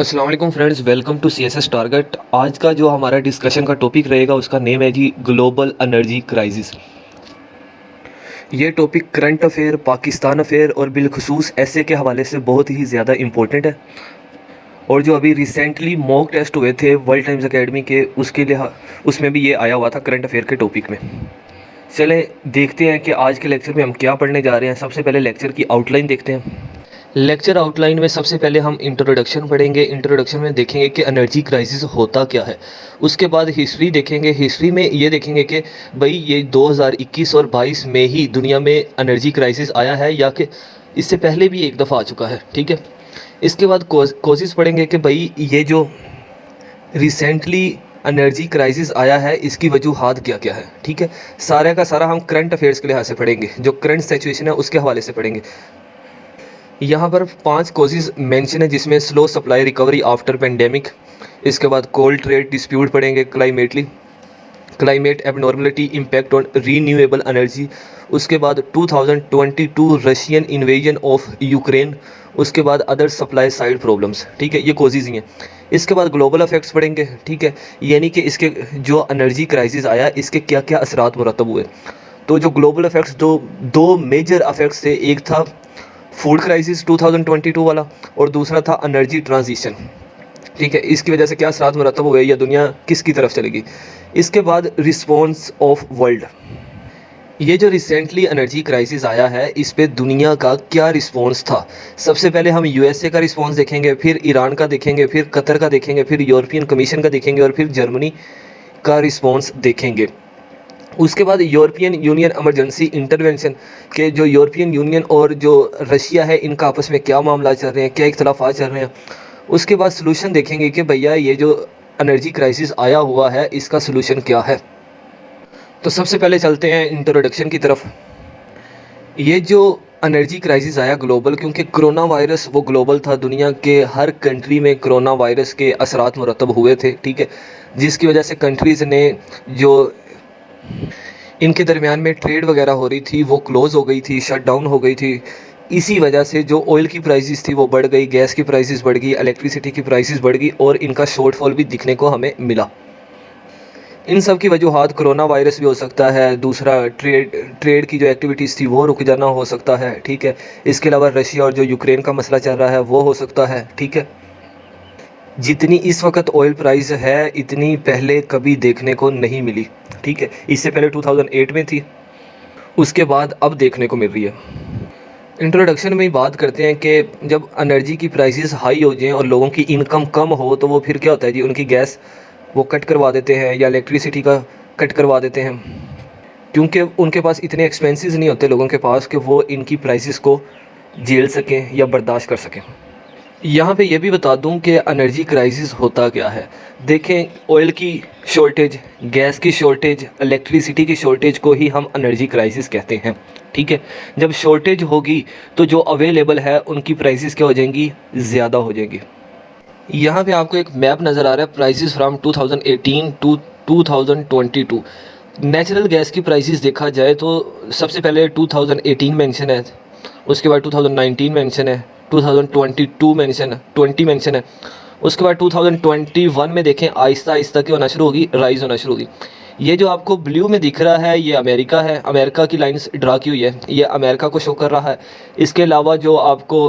अस्सलाम वालेकुम friends, welcome to CSS target. आज का जो हमारा डिस्कशन का टॉपिक रहेगा उसका नेम है जी ग्लोबल एनर्जी क्राइसिस। ये topic current affair, Pakistan affair और बिलखुसूस ऐसे के हवाले से बहुत ही ज़्यादा इम्पोर्टेंट है। और जो अभी रिसेंटली मॉक टेस्ट हुए थे वर्ल्ड टाइम्स एकेडमी के, उसके लिए उसमें भी ये आया हुआ था करंट अफेयर के टॉपिक में। चलें देखते हैं कि आज के लेक्चर में हम क्या पढ़ने जा रहे हैं। सबसे पहले लेक्चर की आउटलाइन देखते हैं। लेक्चर आउटलाइन में सबसे पहले हम इंट्रोडक्शन पढ़ेंगे। इंट्रोडक्शन में देखेंगे कि एनर्जी क्राइसिस होता क्या है। उसके बाद हिस्ट्री देखेंगे। हिस्ट्री में ये देखेंगे कि भाई ये 2021 और 22 में ही दुनिया में एनर्जी क्राइसिस आया है या कि इससे पहले भी एक दफ़ा आ चुका है। ठीक है। इसके बाद कोशिश पढ़ेंगे कि भाई ये जो रिसेंटली एनर्जी क्राइसिस आया है इसकी वजूहात क्या क्या है। ठीक है। सारे का सारा हम करंट अफेयर्स के लिहाज से पढ़ेंगे, जो करंट सिचुएशन है उसके हवाले से पढ़ेंगे। यहाँ पर 5 कॉजेज़ मेंशन है, जिसमें slow supply recovery after pandemic, इसके बाद कोल्ड ट्रेड डिस्प्यूट पढ़ेंगे, climate abnormality impact on renewable energy, उसके बाद 2022 रशियन इन्वेजन ऑफ यूक्रेन, उसके बाद अदर सप्लाई साइड प्रॉब्लम्स। ठीक है, ये कॉजेज़ ही हैं। इसके बाद ग्लोबल इफेक्ट्स पढ़ेंगे। ठीक है, यानी कि इसके जो एनर्जी क्राइसिस आया इसके क्या क्या असरात मुरतब हुए। तो जो ग्लोबल इफेक्ट्स दो मेजर इफेक्ट्स थे, एक था फूड क्राइसिस 2022 वाला और दूसरा था एनर्जी ट्रांजिशन। ठीक है, इसकी वजह से क्या असरात मुरतब हुए या दुनिया किसकी तरफ चलेगी। इसके बाद रिस्पॉन्स ऑफ वर्ल्ड, ये जो रिसेंटली एनर्जी क्राइसिस आया है इस पे दुनिया का क्या रिस्पॉन्स था। सबसे पहले हम यूएसए का रिस्पॉन्स देखेंगे, फिर ईरान का देखेंगे, फिर कतर का देखेंगे, फिर यूरोपियन कमीशन का देखेंगे और फिर जर्मनी का रिस्पॉन्स देखेंगे। उसके बाद यूरोपियन यूनियन इमरजेंसी इंटरवेंशन के जो यूरोपियन यूनियन और जो रशिया है इनका आपस में क्या मामला चल रहे हैं, क्या इख्तलाफात चल रहे हैं। उसके बाद सलूशन देखेंगे कि भैया ये जो एनर्जी क्राइसिस आया हुआ है इसका सलूशन क्या है। तो सबसे पहले चलते हैं इंट्रोडक्शन की तरफ। ये जो एनर्जी क्राइसिस आया ग्लोबल, क्योंकि कोरोना वायरस वो ग्लोबल था, दुनिया के हर कंट्री में कोरोना वायरस के असरात मुरतब हुए थे। ठीक है, जिसकी वजह से कंट्रीज़ ने जो इनके दरमियान में ट्रेड वगैरह हो रही थी वो क्लोज़ हो गई थी, शट डाउन हो गई थी। इसी वजह से जो ऑयल की प्राइसेस थी वो बढ़ गई, गैस की प्राइसेस बढ़ गई, इलेक्ट्रिसिटी की प्राइसेस बढ़ गई और इनका शॉर्टफॉल भी दिखने को हमें मिला। इन सब की वजूहात कोरोना वायरस भी हो सकता है, दूसरा ट्रेड की जो एक्टिविटीज़ थी वो रुक जाना हो सकता है। ठीक है, इसके अलावा रशिया और जो यूक्रेन का मसला चल रहा है वो हो सकता है। ठीक है, जितनी इस वक्त ऑयल प्राइस है इतनी पहले कभी देखने को नहीं मिली। ठीक है, इससे पहले 2008 में थी, उसके बाद अब देखने को मिल रही है। इंट्रोडक्शन में ही बात करते हैं कि जब एनर्जी की प्राइसेस हाई हो जाएं और लोगों की इनकम कम हो तो वो फिर क्या होता है जी, उनकी गैस वो कट करवा देते हैं या इलेक्ट्रिसिटी का कट करवा देते हैं, क्योंकि उनके पास इतने एक्सपेंसेस नहीं होते लोगों के पास कि वो इनकी प्राइसेस को झेल सकें या बर्दाश्त कर सकें। यहाँ पे ये भी बता दूँ कि एनर्जी क्राइसिस होता क्या है। देखें, ऑयल की शॉर्टेज, गैस की शॉर्टेज, इलेक्ट्रिसिटी की शॉर्टेज को ही हम एनर्जी क्राइसिस कहते हैं। ठीक है, जब शॉर्टेज होगी तो जो अवेलेबल है उनकी प्राइसेस क्या हो जाएंगी, ज़्यादा हो जाएंगी। यहाँ पे आपको एक मैप नज़र आ रहा है, prices from 2018 to 2022। Natural gas की प्राइसेस देखा जाए तो सबसे पहले 2018 मेंशन है, उसके बाद 2019 मेंशन है, 2022 मेंशन है, 20 मेंशन है। उसके बाद 2021 में देखें आहिस्ता आहिस्ता क्या होना शुरू होगी, राइज़ होना शुरू होगी। ये जो आपको ब्लू में दिख रहा है ये अमेरिका है, अमेरिका की लाइंस ड्रा की हुई है, ये अमेरिका को शो कर रहा है। इसके अलावा जो आपको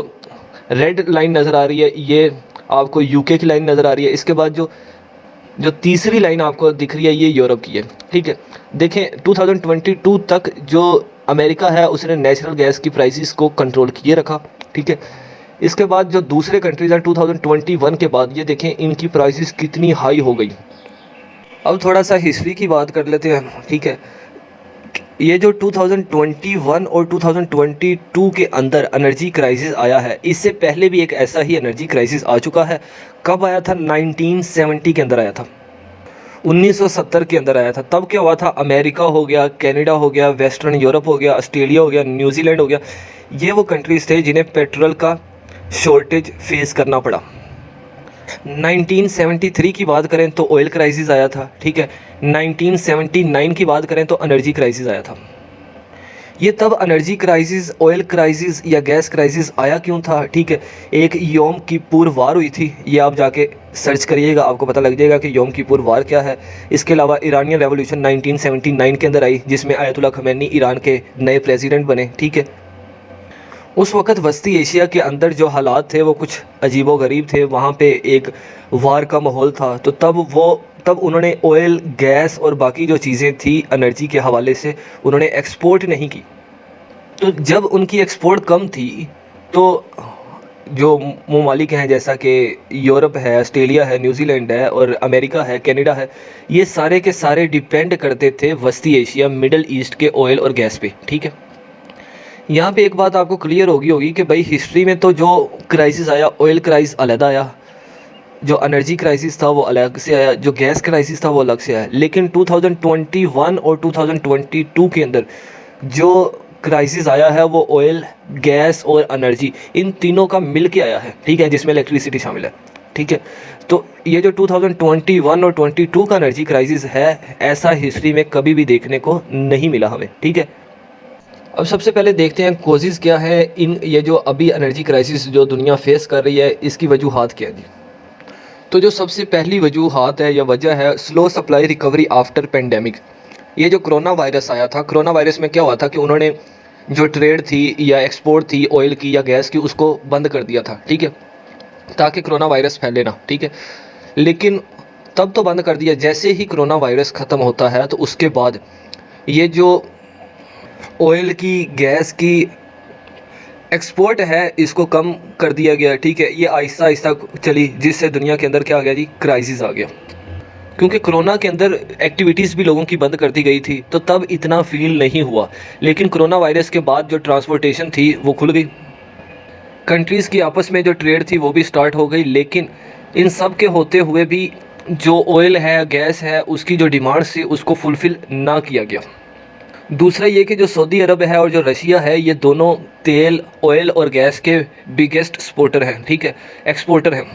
रेड लाइन नज़र आ रही है ये आपको यूके की लाइन नज़र आ रही है। इसके बाद जो तीसरी लाइन आपको दिख रही है ये यूरोप की है। ठीक है, देखें 2022 तक जो अमेरिका है उसने नेचुरल गैस की प्राइसेस को कंट्रोल किए रखा। ठीक है, इसके बाद जो दूसरे कंट्रीज़ हैं 2021 के बाद ये देखें इनकी प्राइसेस कितनी हाई हो गई। अब थोड़ा सा हिस्ट्री की बात कर लेते हैं। ठीक है, ये जो 2021 और 2022 के अंदर एनर्जी क्राइसिस आया है, इससे पहले भी एक ऐसा ही एनर्जी क्राइसिस आ चुका है। कब आया था? 1970 के अंदर आया था, 1970 के अंदर आया था। तब क्या हुआ था, अमेरिका हो गया, कनाडा हो गया, वेस्टर्न यूरोप हो गया, ऑस्ट्रेलिया हो गया, न्यूजीलैंड हो गया, ये वो कंट्रीज़ थे जिन्हें पेट्रोल का शॉर्टेज फेस करना पड़ा। 1973 की बात करें तो ऑयल क्राइसिस आया था। ठीक है, 1979 की बात करें तो एनर्जी क्राइसिस आया था। ये तब एनर्जी क्राइसिस, ऑयल क्राइसिस या गैस क्राइसिस आया क्यों था, ठीक है। एक योम किपुर वार हुई थी, ये आप जाके सर्च करिएगा, आपको पता लग जाएगा कि योम किपुर वार क्या है। इसके अलावा ईरानियन रेवोल्यूशन 1979 के अंदर आई, जिसमें आयतुल्ला खमैनी ईरान के नए प्रेसिडेंट बने, ठीक है। उस वक़्त वस्ती एशिया के अंदर जो हालात थे वो कुछ अजीबो-गरीब थे, वहाँ पे एक वार का माहौल था। तो तब उन्होंने ऑयल, गैस और बाकी जो चीज़ें थी एनर्जी के हवाले से उन्होंने एक्सपोर्ट नहीं की। तो जब उनकी एक्सपोर्ट कम थी तो जो ममालिक हैं जैसा कि यूरोप है, ऑस्ट्रेलिया है, न्यूजीलैंड है और अमेरिका है, कनाडा है, ये सारे के सारे डिपेंड करते थे वस्ती एशिया, मिडल ईस्ट के ऑयल और गैस पे, ठीक है। यहाँ पे एक बात आपको क्लियर होगी कि भाई हिस्ट्री में तो जो क्राइसिस आया, ऑयल क्राइसिस अलग आया, जो एनर्जी क्राइसिस था वो अलग से आया, जो गैस क्राइसिस था वो अलग से आया। लेकिन 2021 और 2022 के अंदर जो क्राइसिस आया है वो ऑयल, गैस और एनर्जी, इन तीनों का मिल के आया है, ठीक है, जिसमें इलेक्ट्रिसिटी शामिल है, ठीक है। तो ये जो 2021 और 22 का एनर्जी क्राइसिस है, ऐसा हिस्ट्री में कभी भी देखने को नहीं मिला हमें, ठीक है। अब सबसे पहले देखते हैं कॉजेज़ क्या है इन ये जो अभी एनर्जी क्राइसिस जो दुनिया फेस कर रही है, इसकी वजूहात क्या है जी। तो जो सबसे पहली वजूहात है या वजह है, slow supply recovery after pandemic. ये जो कोरोना वायरस आया था, कोरोना वायरस में क्या हुआ था कि उन्होंने जो ट्रेड थी या एक्सपोर्ट थी ऑयल की या गैस की, उसको बंद कर दिया था, ठीक है, ताकि कोरोना वायरस फैले ना, ठीक है। लेकिन तब तो बंद कर दिया, जैसे ही कोरोना वायरस ख़त्म होता है तो उसके बाद ये जो ऑयल की, गैस की एक्सपोर्ट है, इसको कम कर दिया गया, ठीक है। ये आहिस्ता आहिस्ता चली, जिससे दुनिया के अंदर क्या आ गया जी, क्राइसिस आ गया। क्योंकि कोरोना के अंदर एक्टिविटीज़ भी लोगों की बंद कर दी गई थी, तो तब इतना फील नहीं हुआ। लेकिन कोरोना वायरस के बाद जो ट्रांसपोर्टेशन थी वो खुल गई, कंट्रीज़ की आपस में जो ट्रेड थी वो भी स्टार्ट हो गई। लेकिन इन सब के होते हुए भी जो ऑयल है, गैस है, उसकी जो डिमांड्स थी उसको फुलफ़िल ना किया गया। दूसरा ये कि जो सऊदी अरब है और जो रशिया है, ये दोनों तेल, ऑयल और गैस के बिगेस्ट एक्सपोर्टर हैं, ठीक है, एक्सपोर्टर हैं।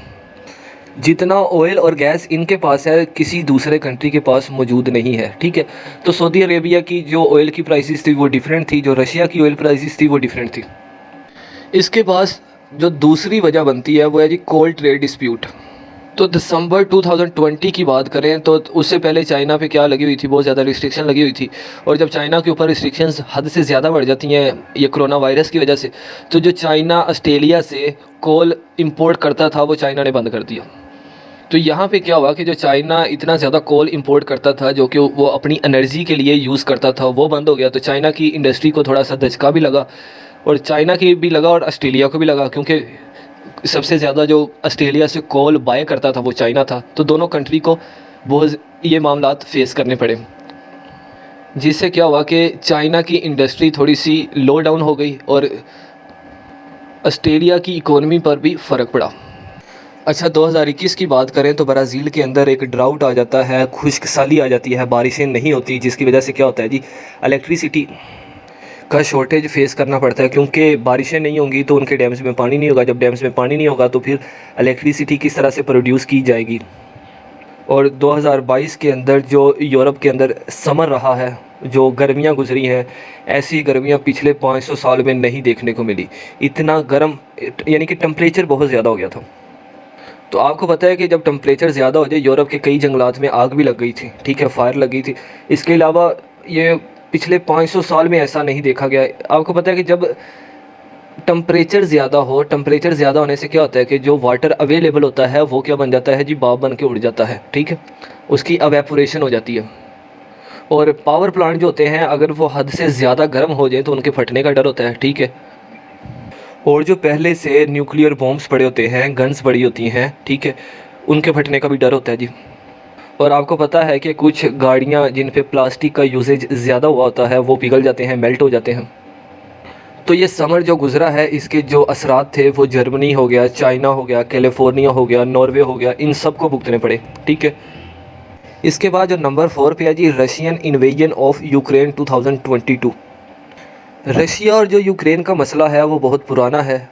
जितना ऑयल और गैस इनके पास है, किसी दूसरे कंट्री के पास मौजूद नहीं है, ठीक है। तो सऊदी अरेबिया की जो ऑयल की प्राइसेस थी वो डिफरेंट थी, जो रशिया की ऑयल प्राइसेस थी वो डिफरेंट थी। इसके पास जो दूसरी वजह बनती है वो है जी कोल ट्रेड डिस्प्यूट। तो दिसंबर 2020 की बात करें तो उससे पहले चाइना पे क्या लगी हुई थी, बहुत ज़्यादा रिस्ट्रिक्शन लगी हुई थी। और जब चाइना के ऊपर रिस्ट्रिक्शंस हद से ज़्यादा बढ़ जाती हैं ये कोरोना वायरस की वजह से, तो जो चाइना ऑस्ट्रेलिया से कोल इंपोर्ट करता था वो चाइना ने बंद कर दिया। तो यहाँ पे क्या हुआ कि जो चाइना इतना ज़्यादा कोल इंपोर्ट करता था, जो कि वो अपनी एनर्जी के लिए यूज़ करता था, वो बंद हो गया। तो चाइना की इंडस्ट्री को थोड़ा सा धचका भी लगा, और चाइना की भी लगा और ऑस्ट्रेलिया को भी लगा, क्योंकि सबसे ज़्यादा जो ऑस्ट्रेलिया से कोल बाय करता था वो चाइना था। तो दोनों कंट्री को बहुत ये मामलात फेस करने पड़े, जिससे क्या हुआ कि चाइना की इंडस्ट्री थोड़ी सी लो डाउन हो गई और ऑस्ट्रेलिया की इकोनॉमी पर भी फ़र्क पड़ा। अच्छा, 2021 की बात करें तो ब्राज़ील के अंदर एक ड्राउट आ जाता है, खुश्क साली आ जाती है, बारिशें नहीं होती, जिसकी वजह से क्या होता है जी, इलेक्ट्रिसिटी का शॉर्टेज फेस करना पड़ता है। क्योंकि बारिशें नहीं होंगी तो उनके डैम्स में पानी नहीं होगा, जब डैम्स में पानी नहीं होगा तो फिर इलेक्ट्रिसिटी किस तरह से प्रोड्यूस की जाएगी। और 2022 के अंदर जो यूरोप के अंदर समर रहा है, जो गर्मियां गुजरी हैं, ऐसी गर्मियां पिछले 500 साल में नहीं देखने को मिली। इतना गर्म, यानी कि टेम्परेचर बहुत ज़्यादा हो गया था। तो आपको पता है कि जब टेम्परेचर ज़्यादा हो जाए, यूरोप के कई जंगलात में आग भी लग गई थी, ठीक है, फायर लग गई थी। इसके अलावा ये पिछले 500 साल में ऐसा नहीं देखा गया। आपको पता है कि जब टेम्परेचर ज़्यादा हो, टेम्परेचर ज़्यादा होने से क्या होता है कि जो वाटर अवेलेबल होता है वो क्या बन जाता है जी, भाप बन के उड़ जाता है, ठीक है, उसकी एवेपोरेशन हो जाती है। और पावर प्लांट जो होते हैं, अगर वो हद से ज़्यादा गर्म हो जाए तो उनके फटने का डर होता है, ठीक है। और जो पहले से न्यूक्लियर बॉम्ब्स पड़े होते हैं, गन्स पड़ी होती हैं, ठीक है, उनके फटने का भी डर होता है जी। और आपको पता है कि कुछ गाड़ियाँ जिन पे प्लास्टिक का यूसेज ज़्यादा हुआ होता है वो पिघल जाते हैं, मेल्ट हो जाते हैं। तो ये समर जो गुज़रा है, इसके जो असरात थे वो जर्मनी हो गया, चाइना हो गया, कैलिफोर्निया हो गया, नॉर्वे हो गया, इन सब को भुगतने पड़े, ठीक है। इसके बाद जो नंबर 4 पे है जी, Russian invasion of Ukraine 2022। Russia और जो यूक्रेन का मसला है वो बहुत पुराना है,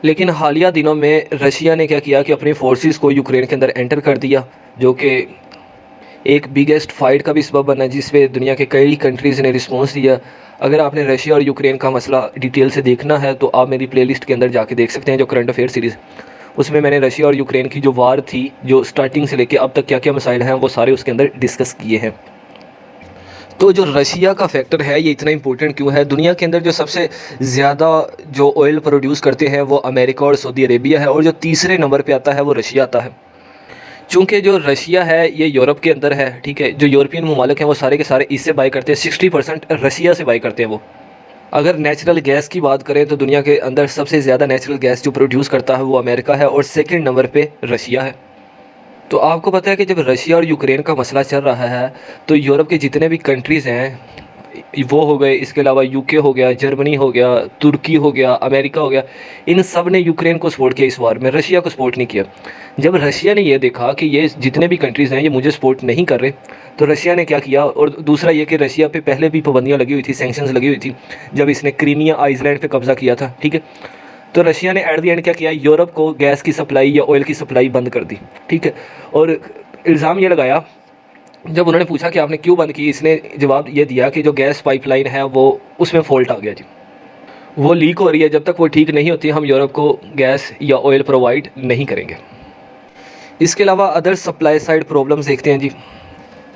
लेकिन हालिया दिनों में रशिया ने क्या किया कि अपने फोर्सेस को यूक्रेन के अंदर एंटर कर दिया, जो कि एक बिगेस्ट फाइट का भी सबब बना, जिसपे दुनिया के कई कंट्रीज़ ने रिस्पॉन्स दिया। अगर आपने रशिया और यूक्रेन का मसला डिटेल से देखना है तो आप मेरी प्लेलिस्ट के अंदर जाके देख सकते हैं, जो करंट अफेयर सीरीज़, उसमें मैंने रशिया और यूक्रेन की जो वार थी, जो स्टार्टिंग से लेके अब तक क्या क्या मसाइल हैं, वो सारे उसके अंदर डिस्कस किए हैं। तो जो रशिया का फैक्टर है ये इतना इंपॉर्टेंट क्यों है? दुनिया के अंदर जो सबसे ज़्यादा जो ऑयल प्रोड्यूस करते हैं वो अमेरिका और सऊदी अरेबिया है, और जो तीसरे नंबर पे आता है वो रशिया आता है। चूँकि जो रशिया है ये यूरोप के अंदर है, ठीक है, जो यूरोपियन ममालिक हैं वो सारे के सारे इससे बाई करते हैं, 60% रशिया से बाई करते हैं वो। अगर नेचुरल गैस की बात करें तो दुनिया के अंदर सबसे ज़्यादा नेचुरल गैस जो प्रोड्यूस करता है वो अमेरिका है, और सेकंड नंबर पे रशिया है। तो आपको पता है कि जब रशिया और यूक्रेन का मसला चल रहा है तो यूरोप के जितने भी कंट्रीज़ हैं वो हो गए, इसके अलावा यूके हो गया, जर्मनी हो गया, तुर्की हो गया, अमेरिका हो गया, इन सब ने यूक्रेन को सपोर्ट किया इस वार में, रशिया को सपोर्ट नहीं किया। जब रशिया ने ये देखा कि ये जितने भी कंट्रीज़ हैं ये मुझे सपोर्ट नहीं कर रहे, तो रशिया ने क्या किया, और दूसरा ये कि रशिया पे पहले भी पाबंदियाँ लगी हुई थी, सैंक्शंस लगी हुई थी, जब इसने क्रीमिया आइसलैंड पे कब्ज़ा किया था, ठीक है। तो रशिया ने एट द एंड क्या किया, यूरोप को गैस की सप्लाई या ऑयल की सप्लाई बंद कर दी, ठीक है। और इल्ज़ाम ये लगाया, जब उन्होंने पूछा कि आपने क्यों बंद की, इसने जवाब ये दिया कि जो गैस पाइपलाइन है वो उसमें फॉल्ट आ गया जी, वो लीक हो रही है, जब तक वो ठीक नहीं होती हम यूरोप को गैस या ऑयल प्रोवाइड नहीं करेंगे। इसके अलावा अदर सप्लाई साइड प्रॉब्लम्स देखते हैं जी।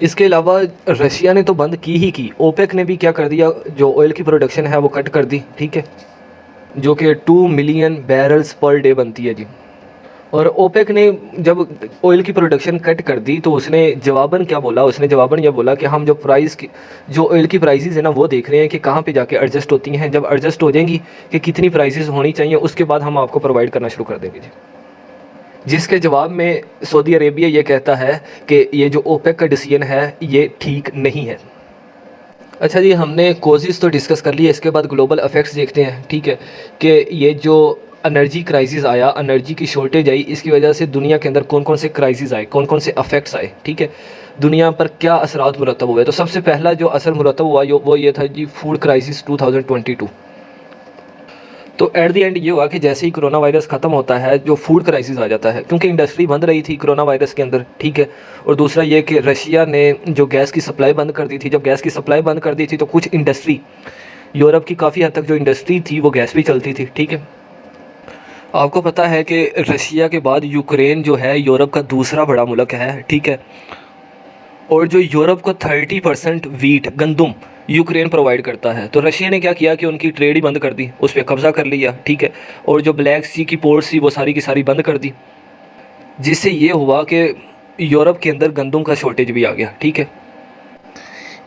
इसके अलावा रशिया ने तो बंद की ही की, ओपेक ने भी क्या कर दिया, जो ऑयल की प्रोडक्शन है वो कट कर दी, ठीक है, जो कि 2 मिलियन बैरल्स पर डे बनती है जी। और ओपेक ने जब ऑयल की प्रोडक्शन कट कर दी तो उसने जवाबन क्या बोला, उसने जवाबन ये बोला कि हम जो प्राइस की, जो ऑयल की प्राइसेस है ना वो देख रहे हैं कि कहाँ पे जाके एडजस्ट होती हैं, जब एडजस्ट हो जाएंगी कि कितनी प्राइसेस होनी चाहिए उसके बाद हम आपको प्रोवाइड करना शुरू कर देंगे जी। जिसके जवाब में सऊदी अरेबिया ये कहता है कि ये जो ओपेक का डिसीजन है ये ठीक नहीं है। अच्छा जी, हमने कॉजेज़ तो डिस्कस कर लिए, इसके बाद ग्लोबल इफेक्ट्स देखते हैं, ठीक है, कि ये जो एनर्जी क्राइसिस आया, एनर्जी की शॉर्टेज आई, इसकी वजह से दुनिया के अंदर कौन कौन से क्राइसिस आए, कौन कौन से अफेक्ट्स आए, ठीक है, दुनिया पर क्या असरात मुरतब हुए। तो सबसे पहला जो असर मुरतब हुआ वो ये था जी, फूड क्राइसिस 2022। तो एट द एंड ये हुआ कि जैसे ही कोरोना वायरस ख़त्म होता है जो फूड क्राइसिस आ जाता है, क्योंकि इंडस्ट्री बंद रही थी कोरोना वायरस के अंदर, ठीक है। और दूसरा ये कि रशिया ने जो गैस की सप्लाई बंद कर दी थी, जब गैस की सप्लाई बंद कर दी थी तो कुछ इंडस्ट्री, यूरोप की काफ़ी हद तक जो इंडस्ट्री थी वो गैस भी चलती थी, ठीक है। आपको पता है कि रशिया के बाद यूक्रेन जो है यूरोप का दूसरा बड़ा मुल्क है, ठीक है, और जो यूरोप को 30% वीट, गंदम यूक्रेन प्रोवाइड करता है। तो रशिया ने क्या किया कि उनकी ट्रेड ही बंद कर दी, उस पर कब्ज़ा कर लिया, ठीक है, और जो ब्लैक सी की पोर्ट्स थी वो सारी की सारी बंद कर दी, जिससे ये हुआ कि यूरोप के अंदर गंदम का शॉर्टेज भी आ गया, ठीक है।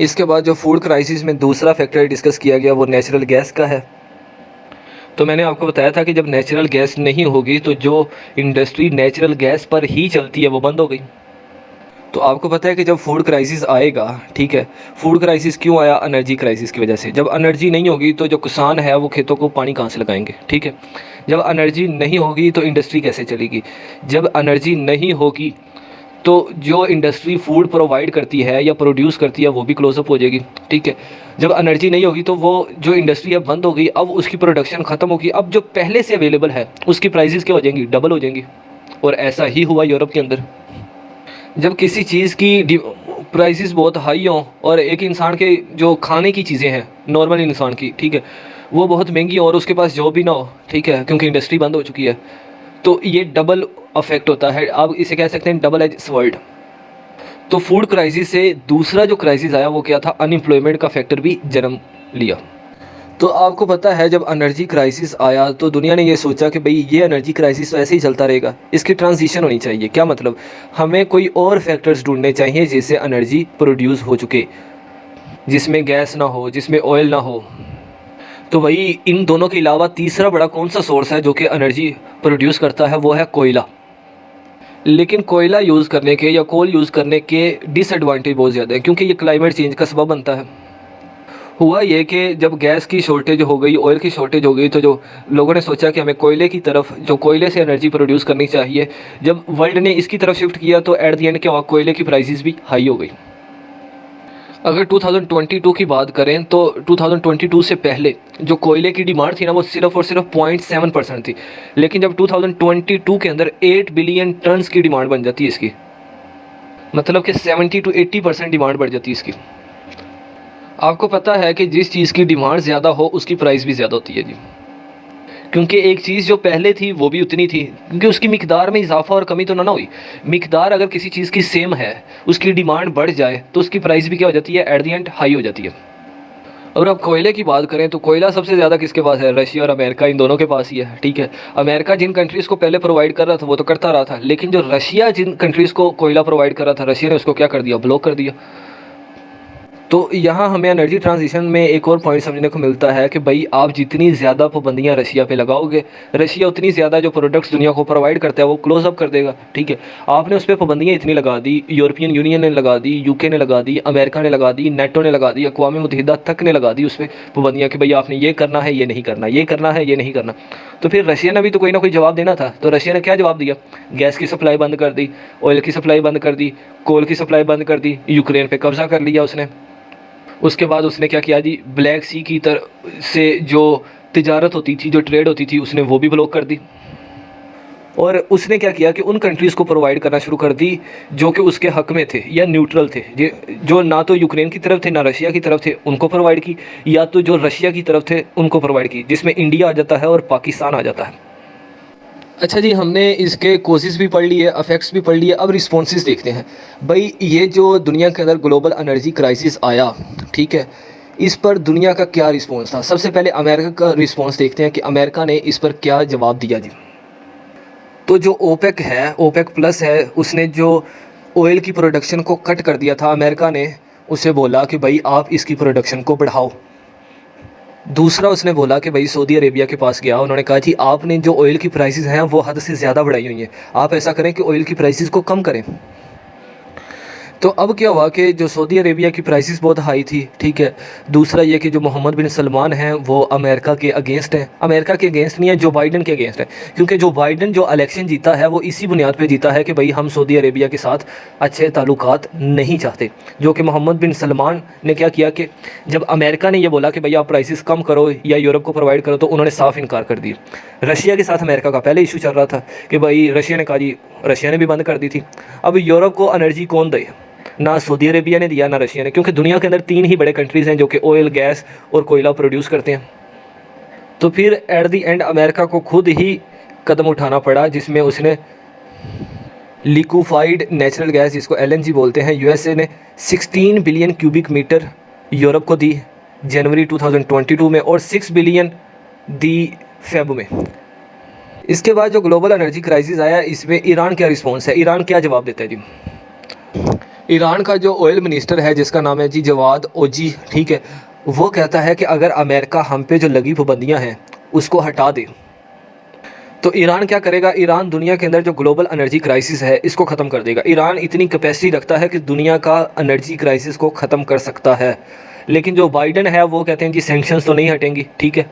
इसके बाद जो फूड क्राइसिस में दूसरा फैक्टर डिस्कस किया गया वो नेचुरल गैस का है। तो मैंने आपको बताया था कि जब नेचुरल गैस नहीं होगी तो जो इंडस्ट्री नेचुरल गैस पर ही चलती है वो बंद हो गई। तो आपको पता है कि जब फूड क्राइसिस आएगा, ठीक है, फूड क्राइसिस क्यों आया, एनर्जी क्राइसिस की वजह से। जब एनर्जी नहीं होगी तो जो किसान है वो खेतों को पानी कहाँ से लगाएंगे, ठीक है। जब एनर्जी नहीं होगी तो इंडस्ट्री कैसे चलेगी। जब एनर्जी नहीं होगी तो जो इंडस्ट्री फूड प्रोवाइड करती है या प्रोड्यूस करती है वो भी क्लोजअप हो जाएगी, ठीक है। जब एनर्जी नहीं होगी तो वो जो इंडस्ट्री अब बंद हो गई, अब उसकी प्रोडक्शन ख़त्म होगी, अब जो पहले से अवेलेबल है उसकी प्राइसेस क्या हो जाएंगी, डबल हो जाएंगी। और ऐसा ही हुआ यूरोप के अंदर। जब किसी चीज़ की प्राइसेस बहुत हाई हों और एक इंसान के जो खाने की चीज़ें हैं नॉर्मल इंसान की, ठीक है, वो बहुत महंगी हो और उसके पास जॉब भी ना हो, ठीक है, क्योंकि इंडस्ट्री बंद हो चुकी है, तो ये डबल अफेक्ट होता है। आप इसे कह सकते हैं डबल एज स्वॉर्ड। तो फूड क्राइसिस से दूसरा जो क्राइसिस आया वो क्या था, अनएम्प्लॉयमेंट का फैक्टर भी जन्म लिया। तो आपको पता है जब एनर्जी क्राइसिस आया तो दुनिया ने ये सोचा कि भाई ये एनर्जी क्राइसिस ऐसे ही चलता रहेगा, इसकी ट्रांजिशन होनी चाहिए। क्या मतलब, हमें कोई और फैक्टर्स ढूंढने चाहिए जिससे एनर्जी प्रोड्यूस हो चुके, जिसमें गैस ना हो, जिसमें ऑयल ना हो। तो भाई इन दोनों के अलावा तीसरा बड़ा कौन सा सोर्स है जो कि एनर्जी प्रोड्यूस करता है, वो है कोयला। लेकिन कोयला यूज़ करने के या कोल यूज़ करने के डिसएडवांटेज बहुत ज़्यादा है, क्योंकि ये क्लाइमेट चेंज का सबब बनता है। हुआ ये कि जब गैस की शॉर्टेज हो गई, ऑयल की शॉर्टेज हो गई, तो जो लोगों ने सोचा कि हमें कोयले की तरफ, जो कोयले से एनर्जी प्रोड्यूस करनी चाहिए, जब वर्ल्ड ने इसकी तरफ शिफ्ट किया तो एट द एंड क्या हुआ, कोयले की प्राइसेस भी हाई हो गई। अगर 2022 की बात करें तो 2022 से पहले जो कोयले की डिमांड थी ना वो सिर्फ और सिर्फ 0.7% थी, लेकिन जब 2022 के अंदर 8 बिलियन टन्स की डिमांड बन जाती है इसकी, मतलब कि 70 to 80% डिमांड बढ़ जाती है इसकी। आपको पता है कि जिस चीज़ की डिमांड ज़्यादा हो उसकी प्राइस भी ज़्यादा होती है जी, क्योंकि एक चीज़ जो पहले थी वो भी उतनी थी, क्योंकि उसकी मिकदार में इजाफा और कमी तो ना हुई। मिकदार अगर किसी चीज़ की सेम है, उसकी डिमांड बढ़ जाए तो उसकी प्राइस भी क्या हो जाती है, एट दी एंड हाई हो जाती है। और अब कोयले की बात करें तो कोयला सबसे ज़्यादा किसके पास है, रशिया और अमेरिका, इन दोनों के पास ही है। ठीक है, अमेरिका जिन कंट्रीज़ को पहले प्रोवाइड कर रहा था वो तो करता रहा था, लेकिन जो रशिया जिन कंट्रीज़ को कोयला प्रोवाइड कर रहा था, रशिया ने उसको क्या कर दिया, ब्लॉक कर दिया। तो यहाँ हमें एनर्जी ट्रांजिशन में एक और पॉइंट समझने को मिलता है कि भाई आप जितनी ज़्यादा पाबंदियाँ रशिया पे लगाओगे, रशिया उतनी ज़्यादा जो प्रोडक्ट्स दुनिया को प्रोवाइड करता है वो क्लोज अप कर देगा। ठीक है, आपने उस पर पाबंदियाँ इतनी लगा दी, यूरोपियन यूनियन ने लगा दी, यूके ने लगा दी, अमेरिका ने लगा दी, नेटो ने लगा दी, अक़वाम मुत्तहिदा तक ने लगा दी उस पर पाबंदियाँ कि भाई आपने ये करना है, ये नहीं करना, ये करना है, ये नहीं करना। तो फिर रशिया ने भी तो कोई ना कोई जवाब देना था। तो रशिया ने क्या जवाब दिया, गैस की सप्लाई बंद कर दी, ऑयल की सप्लाई बंद कर दी, कोल की सप्लाई बंद कर दी, यूक्रेन पर कब्ज़ा कर लिया उसने। उसके बाद उसने क्या किया जी, ब्लैक सी की तरफ से जो तिजारत होती थी, जो ट्रेड होती थी, उसने वो भी ब्लॉक कर दी। और उसने क्या किया कि उन कंट्रीज़ को प्रोवाइड करना शुरू कर दी जो कि उसके हक में थे या न्यूट्रल थे, जो ना तो यूक्रेन की तरफ थे ना रशिया की तरफ थे, उनको प्रोवाइड की, या तो जो रशिया की तरफ थे उनको प्रोवाइड की, जिसमें इंडिया आ जाता है और पाकिस्तान आ जाता है। अच्छा जी, हमने इसके कोजेज़ भी पढ़ लिए, अफेक्ट्स भी पढ़ लिए, अब रिस्पॉन्सेज देखते हैं। भाई ये जो दुनिया के अंदर ग्लोबल एनर्जी क्राइसिस आया, ठीक है, इस पर दुनिया का क्या रिस्पॉन्स था। सबसे पहले अमेरिका का रिस्पॉन्स देखते हैं कि अमेरिका ने इस पर क्या जवाब दिया जी। तो जो ओपेक है, ओपेक प्लस है, उसने जो ऑयल की प्रोडक्शन को कट कर दिया था, अमेरिका ने उसे बोला कि भाई आप इसकी प्रोडक्शन को बढ़ाओ। दूसरा उसने बोला कि भाई सऊदी अरेबिया के पास गया, उन्होंने कहा जी आपने जो ऑयल की प्राइसेस हैं वो हद से ज़्यादा बढ़ाई हुई हैं, आप ऐसा करें कि ऑयल की प्राइसेस को कम करें। तो अब क्या हुआ कि जो सऊदी अरेबिया की प्राइसेस बहुत हाई थी, ठीक है। दूसरा ये कि जो मोहम्मद बिन सलमान हैं वो अमेरिका के अगेंस्ट हैं, अमेरिका के अगेंस्ट नहीं है, जो बाइडन के अगेंस्ट है, क्योंकि जो बाइडन जो इलेक्शन जीता है वो इसी बुनियाद पे जीता है कि भाई हम सऊदी अरेबिया के साथ अच्छे ताल्लुकात नहीं चाहते। जो कि मोहम्मद बिन सलमान ने क्या किया कि जब अमेरिका ने यह बोला कि भाई आप प्राइसेस कम करो या यूरोप को प्रोवाइड करो, तो उन्होंने साफ इनकार कर दिया। रशिया के साथ अमेरिका का पहले इशू चल रहा था कि भाई रशिया ने कहा जी, रशिया ने भी बंद कर दी थी। अब यूरोप को एनर्जी कौन दे, ना सऊदी अरेबिया ने दिया ना रशिया ने, क्योंकि दुनिया के अंदर 3 ही बड़े कंट्रीज़ हैं जो कि ऑयल, गैस और कोयला प्रोड्यूस करते हैं। तो फिर एट द एंड अमेरिका को खुद ही कदम उठाना पड़ा, जिसमें उसने लिक्विफाइड नेचुरल गैस, जिसको LNG बोलते हैं, यूएसए ने 16 बिलियन क्यूबिक मीटर यूरोप को दी जनवरी 2022 में, और 6 बिलियन दी फेब में। इसके बाद जो ग्लोबल एनर्जी क्राइसिस आया, इसमें ईरान क्या रिस्पॉन्स है, ईरान क्या जवाब देता है जी। ईरान का जो ऑयल मिनिस्टर है, जिसका नाम है जी जवाद ओजी, ठीक है, वो कहता है कि अगर अमेरिका हम पे जो लगी पाबंदियां हैं उसको हटा दे तो ईरान क्या करेगा, ईरान दुनिया के अंदर जो ग्लोबल एनर्जी क्राइसिस है इसको ख़त्म कर देगा। ईरान इतनी कैपेसिटी रखता है कि दुनिया का एनर्जी क्राइसिस को ख़त्म कर सकता है। लेकिन जो बाइडन है वो कहते हैं जी सैंक्शंस तो नहीं हटेंगी, ठीक है।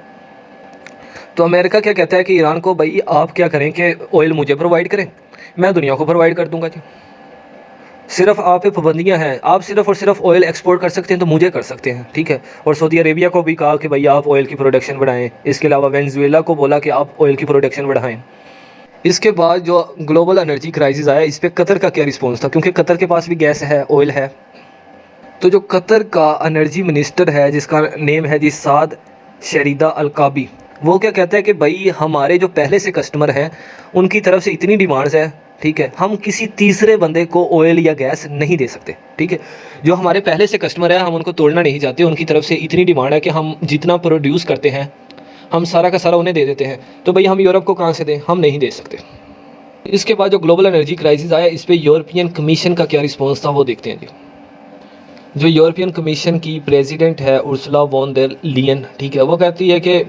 तो अमेरिका क्या कहता है कि ईरान को, भाई आप क्या करें कि ऑयल मुझे प्रोवाइड करें, मैं दुनिया को प्रोवाइड कर दूंगा जी। सिर्फ आप पे पाबंदियाँ हैं, आप सिर्फ और सिर्फ ऑयल एक्सपोर्ट कर सकते हैं तो मुझे कर सकते हैं, ठीक है। और सऊदी अरेबिया को भी कहा कि भाई आप ऑयल की प्रोडक्शन बढ़ाएं। इसके अलावा वेनेजुएला को बोला कि आप ऑयल की प्रोडक्शन बढ़ाएं। इसके बाद जो ग्लोबल एनर्जी क्राइसिस आया, इस पर कतर का क्या रिस्पॉन्स था, क्योंकि कतर के पास भी गैस है, ऑयल है। तो जो कतर का एनर्जी मिनिस्टर है, जिसका नेम है जी साद शरीदा अलकाबी, वो क्या कहता है कि भाई हमारे जो पहले से कस्टमर हैं उनकी तरफ से इतनी डिमांड्स है, ठीक है, हम किसी तीसरे बंदे को ऑयल या गैस नहीं दे सकते, ठीक है। जो हमारे पहले से कस्टमर है हम उनको तोड़ना नहीं चाहते, उनकी तरफ से इतनी डिमांड है कि हम जितना प्रोड्यूस करते हैं हम सारा का सारा उन्हें दे देते हैं। तो भाई हम यूरोप को कहाँ से दें, हम नहीं दे सकते। इसके बाद जो ग्लोबल एनर्जी क्राइसिस आया, इस पर यूरोपियन कमीशन का क्या रिस्पॉन्स था वो देखते हैं जी। जो यूरोपियन कमीशन की प्रेसिडेंट है उर्सुला वॉन डेर लीयन, ठीक है, वो कहती है कि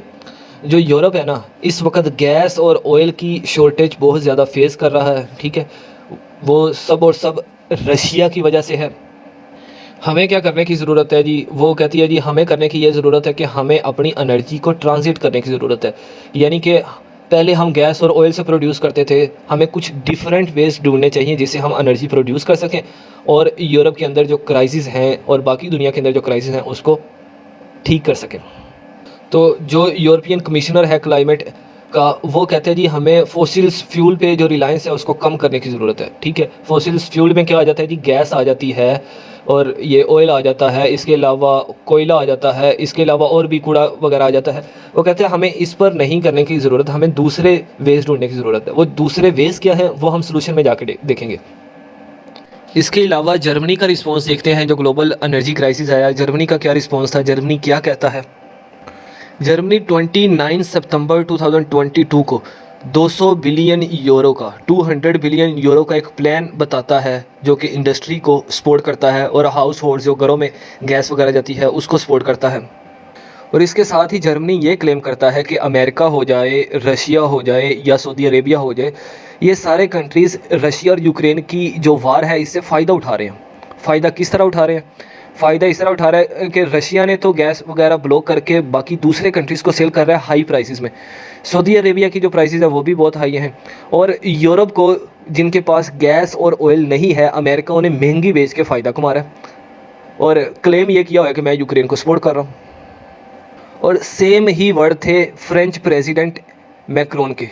जो यूरोप है ना, इस वक्त गैस और ऑयल की शॉर्टेज बहुत ज़्यादा फेस कर रहा है, ठीक है। वो सब और सब रशिया की वजह से है। हमें क्या करने की ज़रूरत है जी, वो कहती है जी हमें करने की ये ज़रूरत है कि हमें अपनी एनर्जी को ट्रांजिट करने की ज़रूरत है। यानी कि पहले हम गैस और ऑयल से प्रोड्यूस करते थे, हमें कुछ डिफरेंट वेज ढूंढने चाहिए जिससे हम एनर्जी प्रोड्यूस कर सकें और यूरोप के अंदर जो क्राइसिस हैं और बाकी दुनिया के अंदर जो क्राइसिस हैं उसको ठीक कर सकें। तो जो यूरोपियन कमिश्नर है क्लाइमेट, का वो कहते हैं जी हमें फोसिल्स फ्यूल पे जो रिलायंस है उसको कम करने की ज़रूरत है। ठीक है, फोसिल्स फ्यूल में क्या आ जाता है जी, गैस आ जाती है और ये ऑयल आ जाता है, इसके अलावा कोयला आ जाता है, इसके अलावा और भी कूड़ा वगैरह आ जाता है। वो कहते हैं हमें इस पर नहीं करने की ज़रूरत, हमें दूसरे वेज ढूंढने की ज़रूरत है। वो दूसरे वेज क्या है वो हम सोल्यूशन में जाके देखेंगे। इसके अलावा जर्मनी का रिस्पॉन्स देखते हैं। जो ग्लोबल एनर्जी क्राइसिस आया, जर्मनी का क्या रिस्पॉन्स था, जर्मनी क्या कहता है। जर्मनी 29 सितंबर 2022 को 200 बिलियन यूरो का 200 बिलियन यूरो का एक प्लान बताता है जो कि इंडस्ट्री को सपोर्ट करता है और हाउस होल्ड जो घरों में गैस वगैरह जाती है उसको सपोर्ट करता है। और इसके साथ ही जर्मनी ये क्लेम करता है कि अमेरिका हो जाए, रशिया हो जाए या सऊदी अरेबिया हो जाए, ये सारे कंट्रीज़ रशिया और यूक्रेन की जो वार है इससे फ़ायदा उठा रहे हैं। फ़ायदा किस तरह उठा रहे हैं? फ़ायदा इस तरह उठा रहा है कि रशिया ने तो गैस वगैरह ब्लॉक करके बाकी दूसरे कंट्रीज़ को सेल कर रहा है हाई प्राइसेस में। सऊदी अरेबिया की जो प्राइसेस है वो भी बहुत हाई हैं। और यूरोप को जिनके पास गैस और ऑयल नहीं है, अमेरिका उन्हें महंगी बेच के फ़ायदा कमा रहा है और क्लेम ये किया हुआ है कि मैं यूक्रेन को सपोर्ट कर रहा हूँ। और सेम ही वर्ड थे फ्रेंच प्रेसिडेंट मैक्रोन के,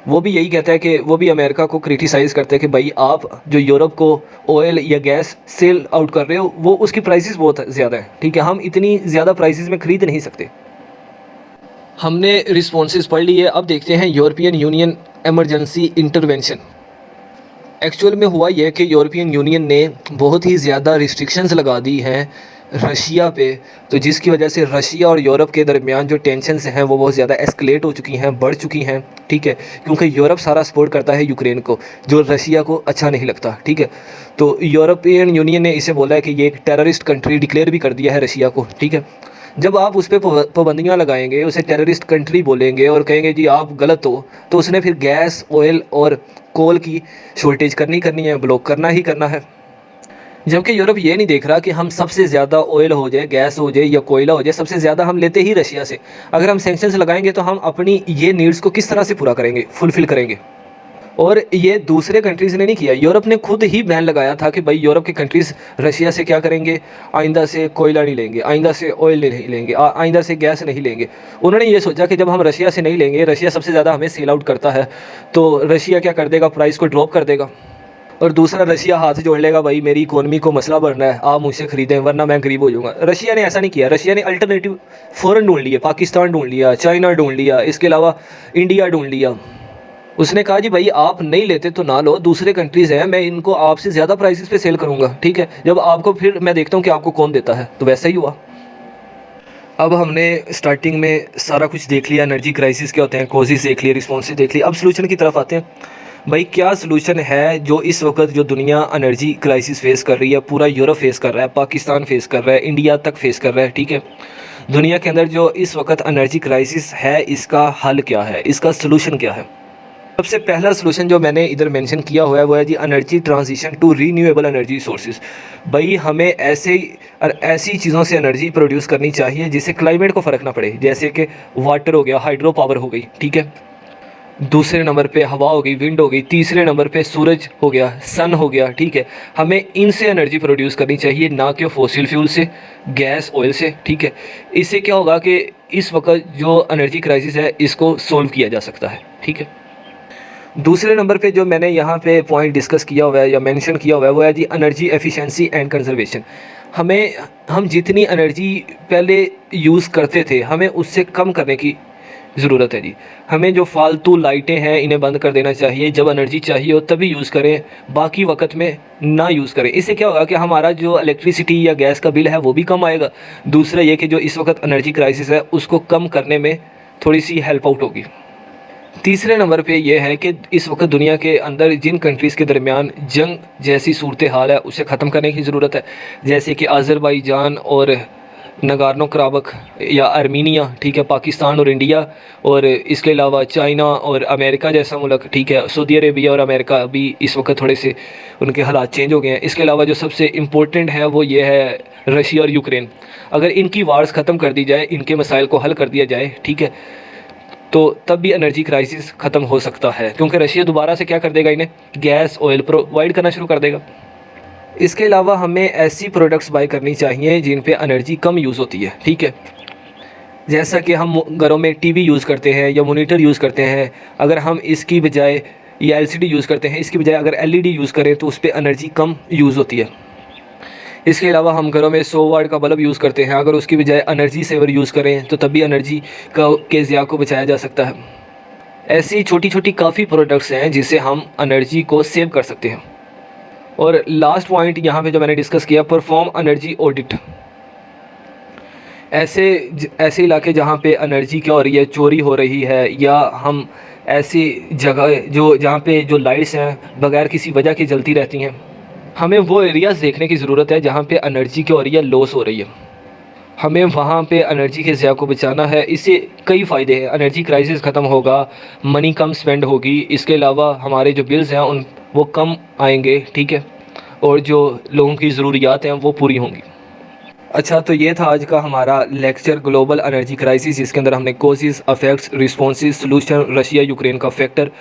वो भी यही कहता है कि वो भी अमेरिका को क्रिटिसाइज़ करते हैं कि भाई आप जो यूरोप को ऑयल या गैस सेल आउट कर रहे हो वो उसकी प्राइसेस बहुत ज़्यादा है। ठीक है, हम इतनी ज़्यादा प्राइसेस में ख़रीद नहीं सकते। हमने रिस्पॉन्सेज पढ़ लिए, अब देखते हैं European union emergency intervention. Actual में हुआ यह कि यूरोपियन यूनियन ने बहुत ही ज़्यादा रिस्ट्रिक्शंस लगा दी हैं रशिया पे, तो जिसकी वजह से रशिया और यूरोप के दरमियान जो टेंशन्स हैं वो बहुत ज़्यादा एस्केलेट हो चुकी हैं, बढ़ चुकी हैं। ठीक है, क्योंकि यूरोप सारा सपोर्ट करता है यूक्रेन को, जो रशिया को अच्छा नहीं लगता। ठीक है, तो यूरोपियन यूनियन ने इसे बोला है कि ये एक टेररिस्ट कंट्री डिक्लेयर भी कर दिया है रशिया को। ठीक है, जब आप उस पर पाबंदियाँ लगाएंगे, उसे टेररिस्ट कंट्री बोलेंगे और कहेंगे जी आप गलत हो, तो उसने फिर गैस, ऑयल और कोल की शॉर्टेज करनी है, ब्लॉक करना ही करना है। जबकि यूरोप ये नहीं देख रहा कि हम सबसे ज़्यादा ऑयल हो जाए, गैस हो जाए या कोयला हो जाए, सबसे ज़्यादा हम लेते ही रशिया से। अगर हम सैंक्शंस लगाएंगे तो हम अपनी ये नीड्स को किस तरह से पूरा करेंगे, फुलफ़िल करेंगे। और ये दूसरे कंट्रीज़ ने नहीं किया, यूरोप ने खुद ही बैन लगाया था कि भाई यूरोप के कंट्रीज़ रशिया से क्या करेंगे, आइंदा से कोयला नहीं लेंगे, आइंदा से ऑयल नहीं लेंगे, आइंदा से गैस नहीं लेंगे। उन्होंने ये सोचा कि जब हम रशिया से नहीं लेंगे, रशिया सबसे ज़्यादा हमें सेल आउट करता है, तो रशिया क्या कर देगा, प्राइस को ड्रॉप कर देगा। और दूसरा रशिया हाथ जोड़ लेगा, भाई मेरी इकोनॉमी को मसला बढ़ना है, आप मुझसे ख़रीदें वरना मैं गरीब हो जाऊँगा। रशिया ने ऐसा नहीं किया, रशिया ने अल्टरनेटिव फ़ौरन ढूंढ लिए, पाकिस्तान ढूंढ लिया, चाइना ढूंढ लिया, इसके अलावा इंडिया ढूंढ लिया। उसने कहा जी भाई आप नहीं लेते तो ना लो, दूसरे कंट्रीज़ हैं, मैं इनको आपसे ज़्यादा प्राइसेस पे सेल करूँगा। ठीक है, जब आपको फिर मैं देखता हूँ कि आपको कौन देता है, तो वैसा ही हुआ। अब हमने स्टार्टिंग में सारा कुछ देख लिया, एनर्जी क्राइसिस क्या होते हैं, कॉजेज़ देख लिए, रिस्पॉन्सेज देख लिए। अब सलूशन की तरफ आते हैं। भाई क्या सलूशन है जो इस वक्त जो दुनिया एनर्जी क्राइसिस फेस कर रही है, पूरा यूरोप फेस कर रहा है, पाकिस्तान फेस कर रहा है, इंडिया तक फेस कर रहा है। ठीक है, दुनिया के अंदर जो इस वक्त एनर्जी क्राइसिस है, इसका हल क्या है, इसका सलूशन क्या है। सबसे पहला सलूशन जो मैंने इधर मेंशन किया हुआ है वो है जी energy transition to renewable energy sources. भाई हमें ऐसी चीज़ों से एनर्जी प्रोड्यूस करनी चाहिए जिससे क्लाइमेट को फ़र्क ना पड़े, जैसे कि वाटर हो गया, हाइड्रो पावर हो गई। ठीक है, दूसरे नंबर पे हवा हो गई, विंड हो गई, तीसरे नंबर पे सूरज हो गया, सन हो गया। ठीक है, हमें इनसे एनर्जी प्रोड्यूस करनी चाहिए, ना कि फॉसिल फ्यूल से, गैस, ऑयल से। ठीक है, इससे क्या होगा कि इस वक्त जो एनर्जी क्राइसिस है इसको सोल्व किया जा सकता है। ठीक है, दूसरे नंबर पे जो मैंने यहाँ पे पॉइंट डिस्कस किया हुआ है या मेंशन किया हुआ है वो है जी एनर्जी एफिशिएंसी एंड कंजर्वेशन। हम जितनी एनर्जी पहले यूज़ करते थे हमें उससे कम करने की ज़रूरत है जी। हमें जो फालतू लाइटें हैं इन्हें बंद कर देना चाहिए, जब एनर्जी चाहिए हो तभी यूज़ करें, बाकी वक्त में ना यूज़ करें। इससे क्या होगा कि हमारा जो इलेक्ट्रिसिटी या गैस का बिल है वो भी कम आएगा। दूसरा ये कि जो इस वक्त एनर्जी क्राइसिस है उसको कम करने में थोड़ी सी हेल्प आउट होगी। तीसरे नंबर पे ये है कि इस वक्त दुनिया के अंदर जिन कंट्रीज़ के दरमियान जंग जैसी सूरत हाल है उसे ख़त्म करने की ज़रूरत है, जैसे कि अज़रबैजान और नगार्नो कराबख या आर्मीनिया। ठीक है, पाकिस्तान और इंडिया, और इसके अलावा चाइना और अमेरिका जैसा मुल्क। ठीक है, सऊदी अरेबिया और अमेरिका भी इस वक्त थोड़े से उनके हालात चेंज हो गए हैं। इसके अलावा जो सबसे इम्पोर्टेंट है वो ये है रशिया और यूक्रेन। अगर इनकी वार्स ख़त्म कर दी जाए, इनके मसाइल को हल कर दिया जाए, ठीक है, तो तब भी एनर्जी क्राइसिस ख़त्म हो सकता है, क्योंकि रशिया दोबारा से क्या कर देगा, इन्हें गैस, ऑयल प्रोवाइड करना शुरू कर देगा। इसके अलावा हमें ऐसी प्रोडक्ट्स बाय करनी चाहिए जिन पे एनर्जी कम यूज़ होती है। ठीक है, जैसा कि हम घरों में टीवी यूज़ करते हैं या मॉनिटर यूज़ करते हैं, अगर हम इसकी बजाय या एलसीडी यूज़ करते हैं, इसकी बजाय अगर एलईडी यूज़ करें तो उस पर एनर्जी कम यूज़ होती है। इसके अलावा हम घरों में 100 वाट का बल्ब यूज़ करते हैं, अगर उसकी बजाय एनर्जी सेवर यूज़ करें तो तब भी एनर्जी के ज़िया को बचाया जा सकता है। ऐसी छोटी छोटी काफ़ी प्रोडक्ट्स हैं जिससे हम एनर्जी को सेव कर सकते हैं। और लास्ट पॉइंट यहाँ पे जो मैंने डिस्कस किया, परफॉर्म एनर्जी ऑडिट। ऐसे इलाके जहाँ पे एनर्जी क्या हो रही है, चोरी हो रही है, या हम ऐसी जगह जहाँ पे जो लाइट्स हैं बगैर किसी वजह की जलती रहती हैं, हमें वो एरियाज़ देखने की ज़रूरत है जहाँ पे एनर्जी क्या हो रही है, लॉस हो रही है। हमें वहाँ पे एनर्जी के ज़िया को बचाना है। इससे कई फ़ायदे हैं, एनर्जी क्राइसिस ख़त्म होगा, मनी कम स्पेंड होगी, इसके अलावा हमारे जो बिल्स हैं वो कम आएंगे, ठीक है, और जो लोगों की ज़रूरियात हैं वो पूरी होंगी। अच्छा, तो ये था आज का हमारा लेक्चर ग्लोबल एनर्जी क्राइसिस, जिसके अंदर हमने causes, affects, responses, solution, Russia Ukraine का फैक्टर,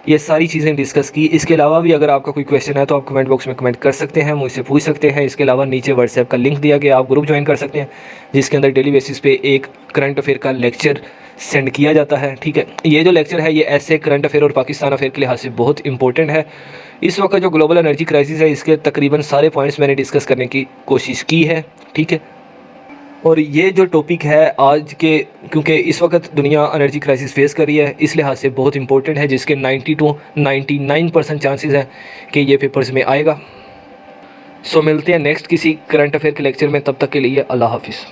ये सारी चीज़ें डिस्कस की। इसके अलावा भी अगर आपका कोई क्वेश्चन है तो आप कमेंट बॉक्स में कमेंट कर सकते हैं, मुझसे पूछ सकते हैं। इसके अलावा नीचे व्हाट्सएप का लिंक दिया गया, आप ग्रुप ज्वाइन कर सकते हैं जिसके अंदर डेली बेसिस पे एक करंट अफेयर का लेक्चर सेंड किया जाता है, ठीक है। ये जो लेक्चर है ये ऐसे करंट अफेयर और पाकिस्तान अफेयर के लिहाज से बहुत इंपॉर्टेंट है। इस वक्त जो ग्लोबल एनर्जी क्राइसिस है इसके तकरीबन सारे पॉइंट्स मैंने डिस्कस करने की कोशिश की है, ठीक है। और ये जो टॉपिक है आज के, क्योंकि इस वक्त दुनिया एनर्जी क्राइसिस फेस कर रही है, इस लिहाज से बहुत इंपॉर्टेंट है, जिसके 90 to 99% चांसेस हैं कि ये पेपर्स में आएगा। सो मिलते हैं नेक्स्ट किसी करंट अफेयर के लेक्चर में, तब तक के लिए अल्लाह हाफिज़।